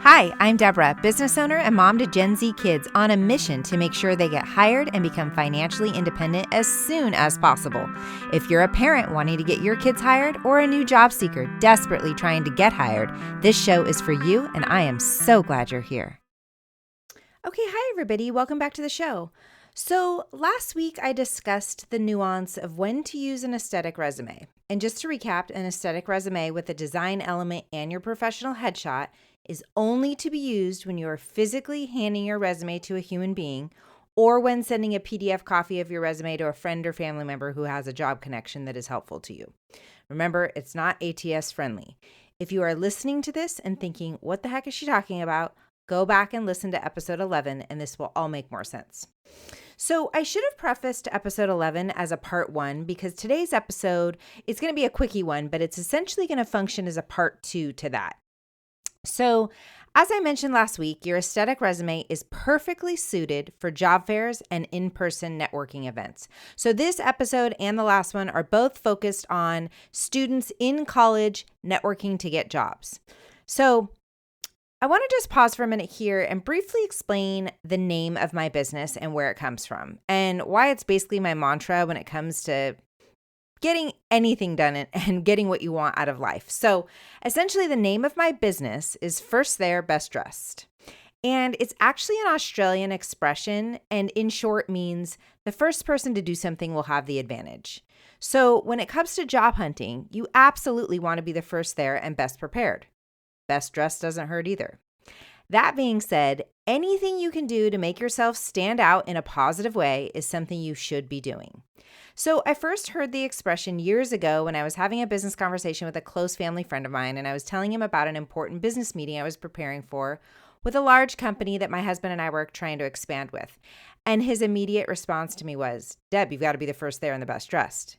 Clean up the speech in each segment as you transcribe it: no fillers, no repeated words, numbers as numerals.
Hi, I'm Debra, business owner and mom to Gen Z kids on a mission to make sure they get hired and become financially independent as soon as possible. If you're a parent wanting to get your kids hired or a new job seeker desperately trying to get hired, this show is for you, and I am so glad you're here. Okay, hi everybody. Welcome back to the show. So last week I discussed the nuance of when to use an aesthetic resume. And just to recap, an aesthetic resume with a design element and your professional headshot is only to be used when you are physically handing your resume to a human being or when sending a PDF copy of your resume to a friend or family member who has a job connection that is helpful to you. Remember, it's not ATS friendly. If you are listening to this and thinking, what the heck is she talking about? Go back and listen to episode 11 and this will all make more sense. So I should have prefaced episode 11 as a part 1 because today's episode is going to be a quickie one, but it's essentially going to function as a part 2 to that. So as I mentioned last week, your aesthetic resume is perfectly suited for job fairs and in-person networking events. So this episode and the last one are both focused on students in college networking to get jobs. So I want to just pause for a minute here and briefly explain the name of my business and where it comes from and why it's basically my mantra when it comes to getting anything done and getting what you want out of life. So essentially the name of my business is First There, Best Dressed. And it's actually an Australian expression and in short means the first person to do something will have the advantage. So when it comes to job hunting, you absolutely want to be the first there and best prepared. Best dressed doesn't hurt either. That being said, anything you can do to make yourself stand out in a positive way is something you should be doing. So I first heard the expression years ago when I was having a business conversation with a close family friend of mine, and I was telling him about an important business meeting I was preparing for with a large company that my husband and I were trying to expand with. And his immediate response to me was, "Deb, you've got to be the first there and the best dressed."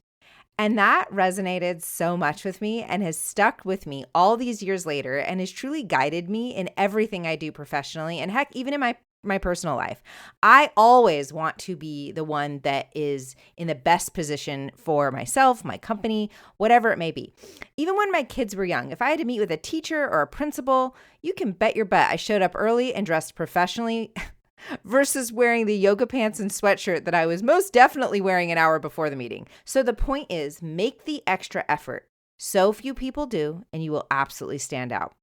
And that resonated so much with me and has stuck with me all these years later and has truly guided me in everything I do professionally and heck, even in my personal life. I always want to be the one that is in the best position for myself, my company, whatever it may be. Even when my kids were young, if I had to meet with a teacher or a principal, you can bet your butt I showed up early and dressed professionally versus wearing the yoga pants and sweatshirt that I was most definitely wearing an hour before the meeting. So the point is, make the extra effort. So few people do, and you will absolutely stand out.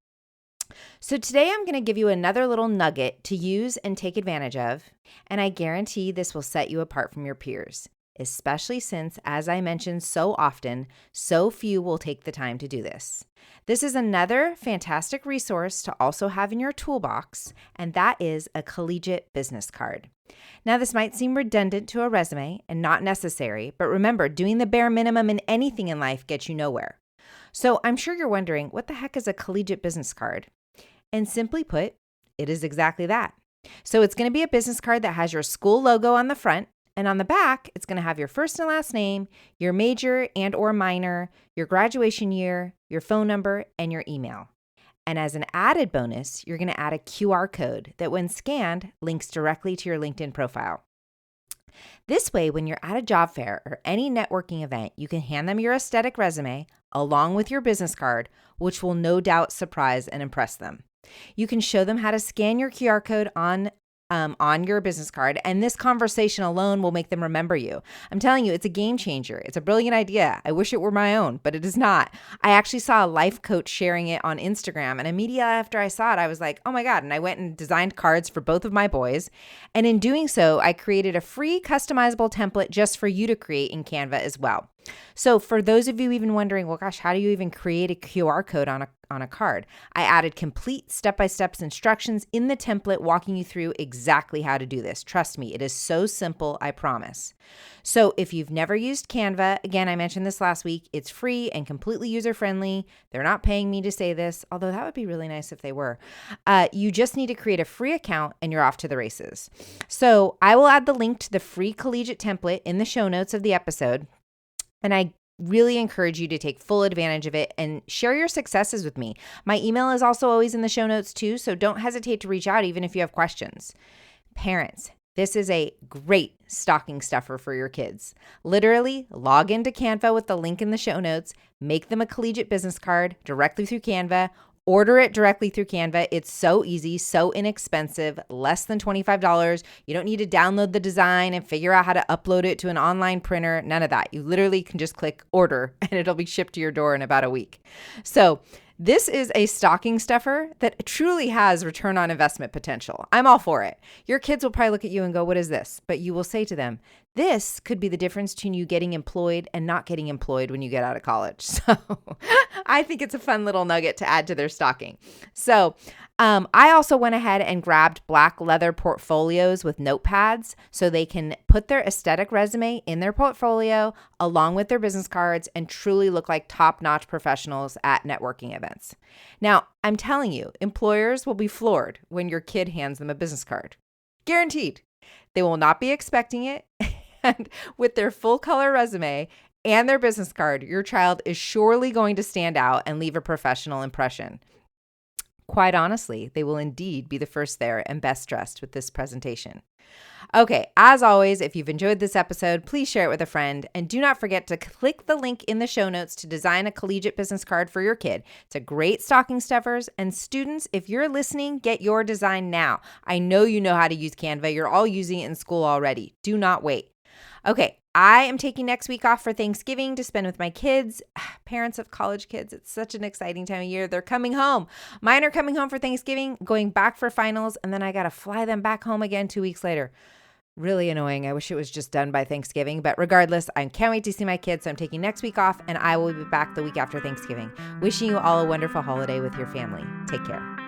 So today I'm going to give you another little nugget to use and take advantage of, and I guarantee this will set you apart from your peers, especially since, as I mentioned so often, so few will take the time to do this. This is another fantastic resource to also have in your toolbox, and that is a Collegiate business card. Now, this might seem redundant to a resume and not necessary, but remember, doing the bare minimum in anything in life gets you nowhere. So I'm sure you're wondering, what the heck is a Collegiate business card? And simply put, it is exactly that. So it's going to be a business card that has your school logo on the front, and on the back, it's going to have your first and last name, your major and or minor, your graduation year, your phone number, and your email. And as an added bonus, you're going to add a QR code that when scanned, links directly to your LinkedIn profile. This way, when you're at a job fair or any networking event, you can hand them your aesthetic resume along with your business card, which will no doubt surprise and impress them. You can show them how to scan your QR code on your business card, and this conversation alone will make them remember you. I'm telling you, it's a game changer. It's a brilliant idea. I wish it were my own, but it is not. I actually saw a life coach sharing it on Instagram, and immediately after I saw it, I was like, oh my God, and I went and designed cards for both of my boys, and in doing so, I created a free customizable template just for you to create in Canva as well. So for those of you even wondering, well, gosh, how do you even create a QR code on a card? I added complete step-by-step instructions in the template walking you through exactly how to do this. Trust me, it is so simple, I promise. So if you've never used Canva, again, I mentioned this last week, it's free and completely user-friendly. They're not paying me to say this, although that would be really nice if they were. You just need to create a free account and you're off to the races. So I will add the link to the free Collegiate template in the show notes of the episode. And I really encourage you to take full advantage of it and share your successes with me. My email is also always in the show notes too, so don't hesitate to reach out even if you have questions. Parents, this is a great stocking stuffer for your kids. Literally, log into Canva with the link in the show notes, make them a Collegiate business card directly through Canva, Order it directly through Canva. It's so easy, so inexpensive, less than $25. You don't need to download the design and figure out how to upload it to an online printer. None of that. You literally can just click order and it'll be shipped to your door in about a week. So this is a stocking stuffer that truly has return on investment potential. I'm all for it. Your kids will probably look at you and go, "What is this?" But you will say to them, "This could be the difference between you getting employed and not getting employed when you get out of college." So I think it's a fun little nugget to add to their stocking. So I also went ahead and grabbed black leather portfolios with notepads so they can put their aesthetic resume in their portfolio along with their business cards and truly look like top-notch professionals at networking events. Now, I'm telling you, employers will be floored when your kid hands them a business card. Guaranteed. They will not be expecting it. And with their full color resume and their business card, your child is surely going to stand out and leave a professional impression. Quite honestly, they will indeed be the first there and best dressed with this presentation. Okay, as always, if you've enjoyed this episode, please share it with a friend. And do not forget to click the link in the show notes to design a collegiate business card for your kid. It's a great stocking stuffers. And students, if you're listening, get your design now. I know you know how to use Canva. You're all using it in school already. Do not wait. Okay, I am taking next week off for Thanksgiving to spend with my kids. Parents of college kids, it's such an exciting time of year. They're coming home. Mine are coming home for Thanksgiving, going back for finals, and then I got to fly them back home again 2 weeks later. Really annoying. I wish it was just done by Thanksgiving, but regardless, I can't wait to see my kids, so I'm taking next week off, and I will be back the week after Thanksgiving. Wishing you all a wonderful holiday with your family. Take care.